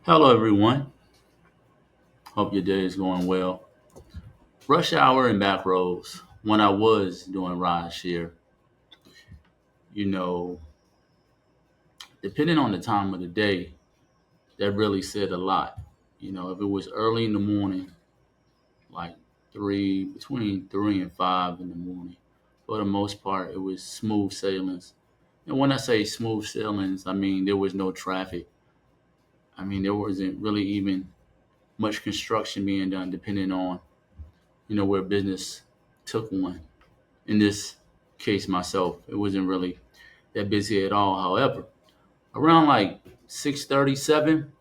Hello, everyone. Hope your day is going well. Rush hour and back roads. When I was doing ride share, you know, depending on the time of the day, that really said a lot. If it was early in the morning, like between 3 and 5 in the morning, for the most part, it was smooth sailings. And when I say smooth sailings, I mean there was no traffic. I mean there wasn't really even much construction being done, depending on where business took one. In this case myself, it wasn't really that busy at all. However, around like 6:37,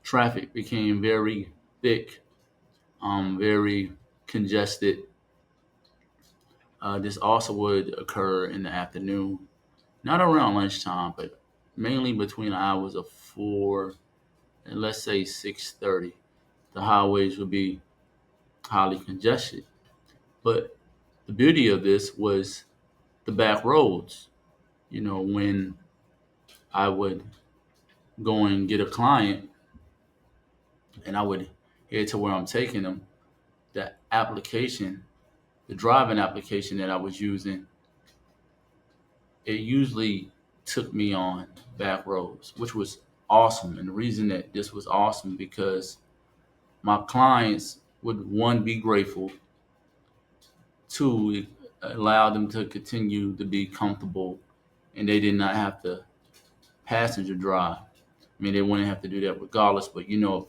traffic became very thick, very congested. This also would occur in the afternoon, not around lunchtime, but mainly between the hours of 4 and let's say 6:30. The highways would be highly congested. But the beauty of this was the back roads. When I would go and get a client and I would head to where I'm taking them, the application, the driving application that I was using, it usually took me on back roads, which was awesome. And the reason that this was awesome because my clients would, one, be grateful, two, it allowed them to continue to be comfortable, and they did not have to passenger drive. I mean, they wouldn't have to do that regardless, but if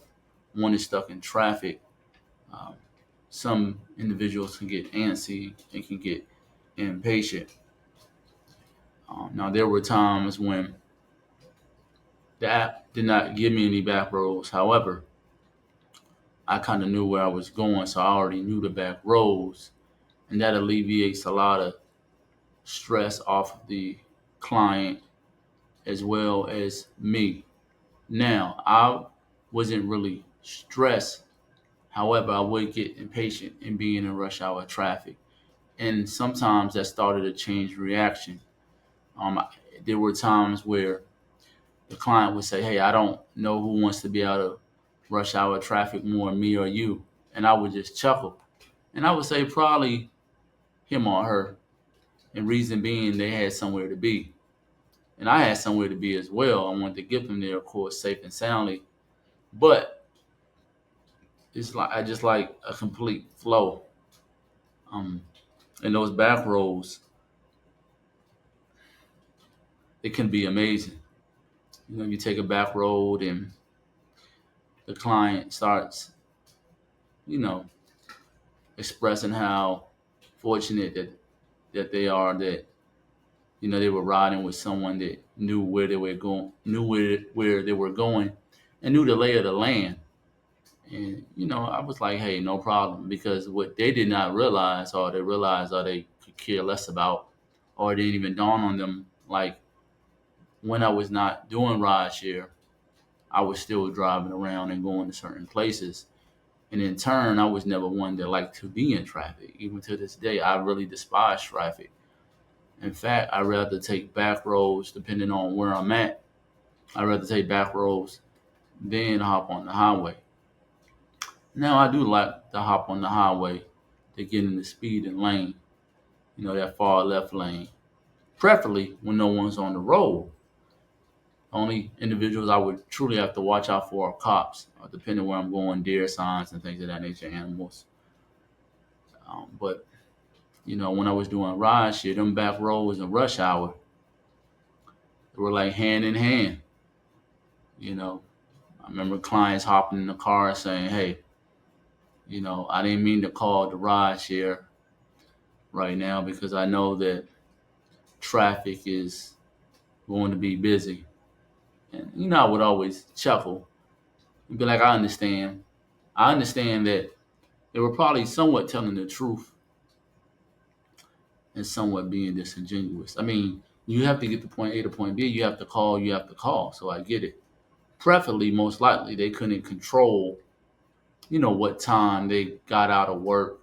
one is stuck in traffic, um, some individuals can get antsy and can get impatient. Now, there were times when the app did not give me any back roads. However, I kind of knew where I was going, so I already knew the back roads, and that alleviates a lot of stress off of the client as well as me. Now, I wasn't really stressed. However, I would get impatient in being in rush hour traffic. And sometimes that started a change reaction. Um, there were times where the client would say, "Hey, I don't know who wants to be out of rush hour traffic more, me or you," and I would just chuckle, and I would say probably him or her. And reason being, they had somewhere to be, and I had somewhere to be as well. I wanted to get them there, of course, safe and soundly. But it's like I just like a complete flow. Um, and those back roads, it can be amazing. You take a back road and the client starts, you know, expressing how fortunate that they are that they were riding with someone that knew where they were going, knew where they were going, and knew the lay of the land. And I was like, hey, no problem, because what they did not realize, or they realized, or they could care less about, or it didn't even dawn on them, like when I was not doing rideshare, I was still driving around and going to certain places. And in turn, I was never one that liked to be in traffic. Even to this day, I really despise traffic. In fact, I'd rather take back roads depending on where I'm at. I'd rather take back roads than hop on the highway. Now, I do like to hop on the highway to get in the speeding lane, that far left lane, preferably when no one's on the road. Only individuals I would truly have to watch out for are cops, depending where I'm going, deer signs and things of that nature, animals. But when I was doing ride share, them back roads and rush hour, they were like hand in hand. You know, I remember clients hopping in the car saying, "Hey, I didn't mean to call the ride share right now because I know that traffic is going to be busy." And I would always chuckle and be like, "I understand. I understand that they were probably somewhat telling the truth and somewhat being disingenuous. I mean, you have to get to point A to point B. You have to call. You have to call. So I get it. Preferably, most likely, they couldn't control, what time they got out of work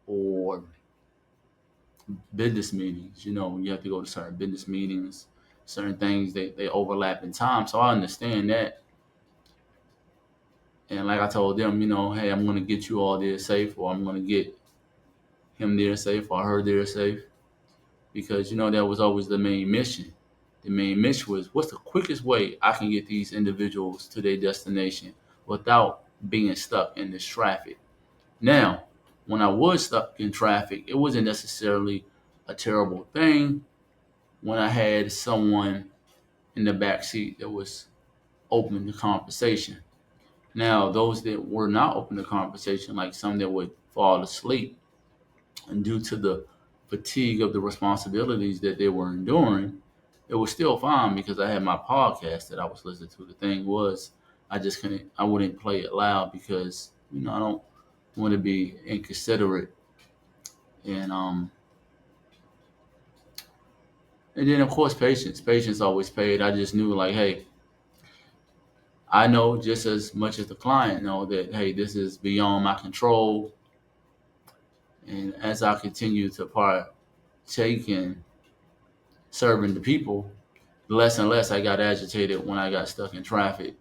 or business meetings. You have to go to certain business meetings, certain things they overlap in time. So I understand that. And like I told them, hey, I'm gonna get you all there safe, or I'm gonna get him there safe, or her there safe, because that was always the main mission. The main mission was, what's the quickest way I can get these individuals to their destination without being stuck in this traffic. Now, when I was stuck in traffic, it wasn't necessarily a terrible thing when I had someone in the back seat that was open to conversation. Now, those that were not open to conversation, like some that would fall asleep, and due to the fatigue of the responsibilities that they were enduring, it was still fine because I had my podcast that I was listening to. The thing was, I wouldn't play it loud because, I don't want to be inconsiderate. And, and then of course, patience. Patience always paid. I just knew like, hey, I know just as much as the client know that, hey, this is beyond my control. And as I continue to partake in serving the people, less and less I got agitated when I got stuck in traffic.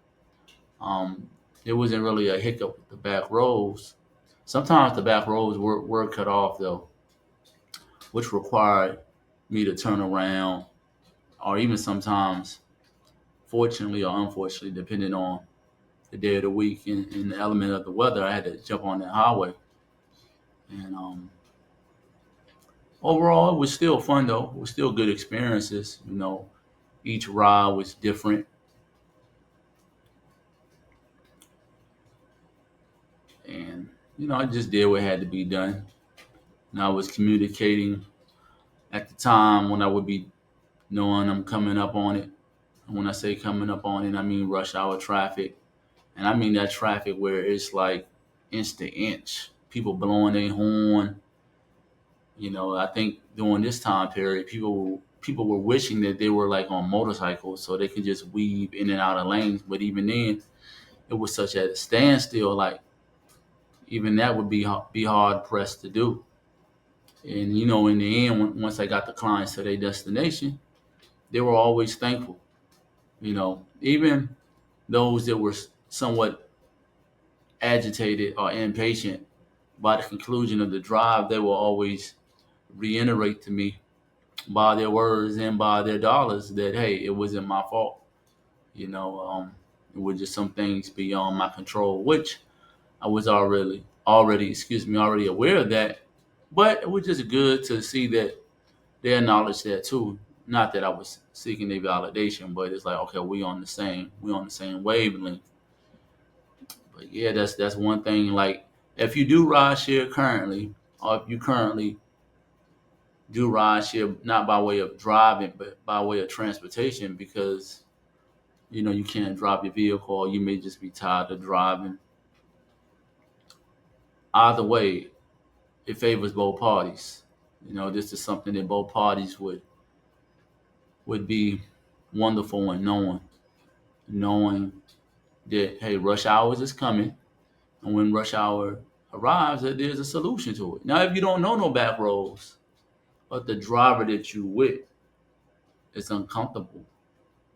Um, it wasn't really a hiccup with the back roads. Sometimes the back roads were cut off though, which required me to turn around, or even sometimes, fortunately or unfortunately, depending on the day of the week and the element of the weather, I had to jump on that highway. And overall, it was still fun though. It was still good experiences. Each ride was different, and I just did what had to be done. And I was communicating at the time when I would be knowing I'm coming up on it. And when I say coming up on it, I mean rush hour traffic, and I mean that traffic where it's like inch to inch, people blowing their horn. I think during this time period, people were wishing that they were like on motorcycles so they could just weave in and out of lanes. But even then, it was such at a standstill. Like even that would be hard pressed to do. And in the end, once I got the clients to their destination, they were always thankful. Even those that were somewhat agitated or impatient by the conclusion of the drive, they will always reiterate to me by their words and by their dollars that, hey, it wasn't my fault. You know, it was just some things beyond my control, which I was already aware of that. But it was just good to see that they acknowledged that too. Not that I was seeking their validation, but it's like, okay, we on the same wavelength. But yeah, that's one thing. Like if you do ride share currently, or if you currently do ride share not by way of driving, but by way of transportation, because you can't drop your vehicle, or you may just be tired of driving. Either way, it favors both parties. This is something that both parties would be wonderful in knowing that, hey, rush hours is coming, and when rush hour arrives, that there's a solution to it. Now, if you don't know no back roads, but the driver that you with is uncomfortable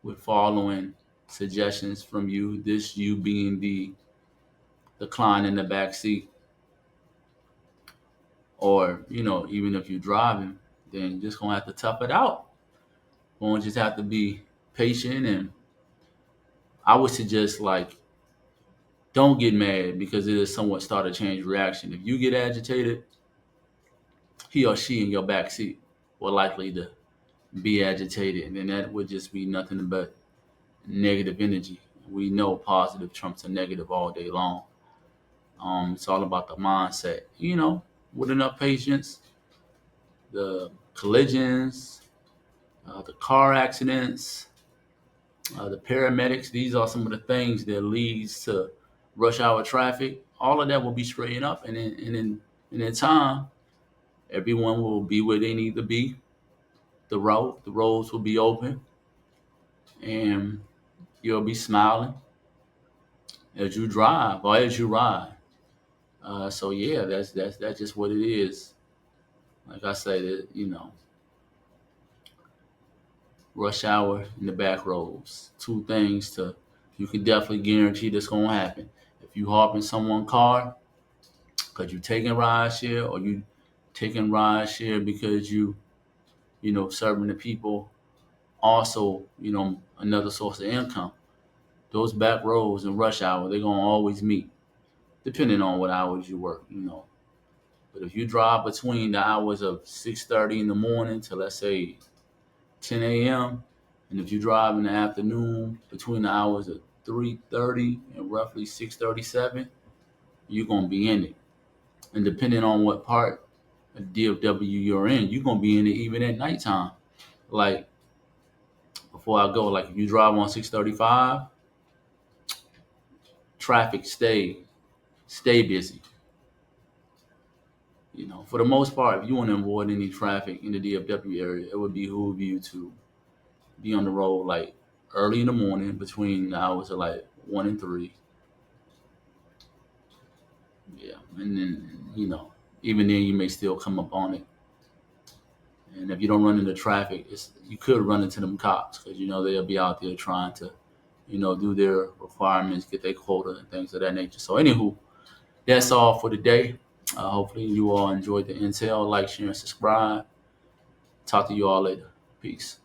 with following suggestions from you, this you being the client in the back seat, or even if you're driving, then you're just gonna have to tough it out. You're gonna just have to be patient, and I would suggest like don't get mad because it is somewhat start a change reaction. If you get agitated, he or she in your back seat will likely to be agitated, and then that would just be nothing but negative energy. We know positive trumps a negative all day long. It's all about the mindset. With enough patience, the collisions, the car accidents, the paramedics. These are some of the things that leads to rush hour traffic. All of that will be straightened up, and in time, everyone will be where they need to be. The roads will be open, and you'll be smiling as you drive or as you ride. So yeah, that's just what it is. Like I said, rush hour and the back roads. Two things to you can definitely guarantee that's gonna happen. If If you hop in someone's car because you taking ride share, or you taking ride share because serving the people, also, another source of income. Those back roads and rush hour, they're gonna always meet, depending on what hours you work. But if you drive between the hours of 6:30 in the morning to, let's say, 10 a.m., and if you drive in the afternoon between the hours of 3:30 and roughly 6:37, you're gonna be in it. And depending on what part of DFW you're in, you're gonna be in it even at nighttime. Like, before I go, like, if you drive on 635, traffic stay busy. For the most part, if you want to avoid any traffic in the DFW area, it would behoove you to be on the road like early in the morning between the hours of like 1 and 3. Yeah, and then even then you may still come up on it. And if you don't run into traffic, you could run into them cops, because they'll be out there trying to do their requirements, get their quota and things of that nature. So anywho, that's all for today. Hopefully you all enjoyed the intel. Like, share, and subscribe. Talk to you all later. Peace.